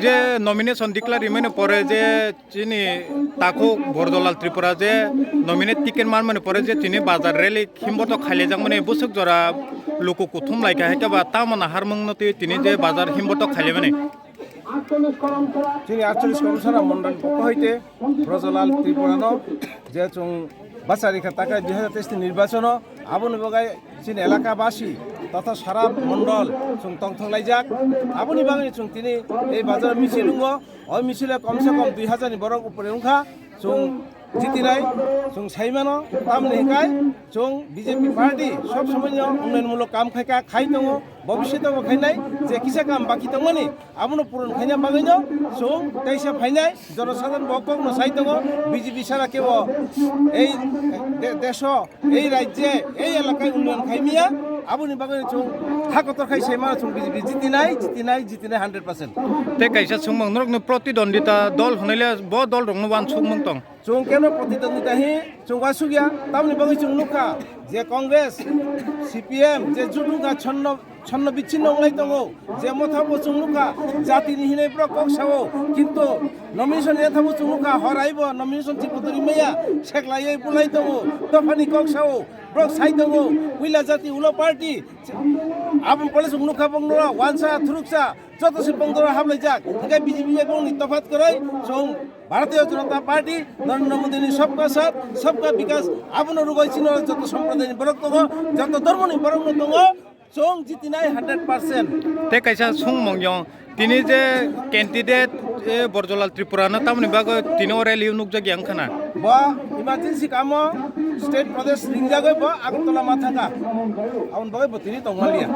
যে nomination declare পরে যে তিনি তাকো বরদলাল ত্রিপুরা যে নমিনেট টিকেট মানে পরে যে তিনি বাজার রেলি হিমবত খাইলে যাং মানে বুসুক জরা লোক কুথুম লাইকা হেকাবা তামানা হারমংনতি তিনি যে বাজার হিমবত খাইলে মানে जोंनि 48 कमिसनार मण्डल पक्ष हईते ब्रजलाल त्रिपुरानो जे जों बासारिखा ताका 2023 निर्वाचन आबुनि बगाय जोंनि एलाकाबासी तथा सारा मण्डल जों तंथंलायजाक आबुनि बागै जों तिनि এই बाजार मिছিল दङ ओइ मिছিলে कमसे कम 2000 नि बरक उपरे उखा जों जितिनाय जों साइमानो तामनि हिकाय जों बीजेपी पार्टी सब समय उन्नयनमूलक काम खायका खाइ दङ भविष्यतबो खायनाय जे किसा काम बाकी दङनि आबुनो पुरन खायना बागैनो जों दैसा फायनाय जनसाधारण बकक न साइ दङ बीजेपी सारा केव এই দেশ এই রাজ্যে এই এলাকায় উন্নয়ন খাইমিয়া আবুনি বাগै जों थाकतर खाय सेमा जों बीजेपी जितिनाय 100% ते कैसा सुमंग नरकनो प्रतिद्वंदिता दल हनैले ब दल रंनो वान सुमंग तं जों केनो प्रतिद्वंदिता ही जों वासुगिया तामनि बागै जों नुखा जे कांग्रेस सीपीएम जे जुनुगा छन्न बिच्छिन्न अंगलाय दङ जे मथाबो जों नुखा जातिनि हिनै प्र कक्सावो किन्तु नमिनेशन एथाबो जों नुखा हराइबो नमिनेशन चिपतरि मैया सेकलायै बुलाय दङ दफानि कक्सावो ब्रक साइ दङ उइला जाति उलो पार्टी आबुन पले जों नुखा बंगरा वानसा थुरुकसा जतसि बंगरा हाबलायजाक हिकाय बीजेपी बंगनि तफात करै जों भारतीय जनता पार्टी नरेंद्र मोदी सबका साथ सबका विकास आबुन रुगाइसिन जत सम्प्रदायनि बरक दङ जत धर्मनि बरक दङ जों जितिनाय 100% ते कैसा सुमंग यं তিনি যে ক্যান্ডিডেট বরজলাল ত্রিপুরানো তামনি বাগৈ তিনি রেলি নুক জাগি আংখানা বা ইমার্জেন্সি কাম স্টেট প্রদেশ রিংজাগৈ বা আগরতলা মাথাকা আউন বাগৈ বতিনি তংমালিয়া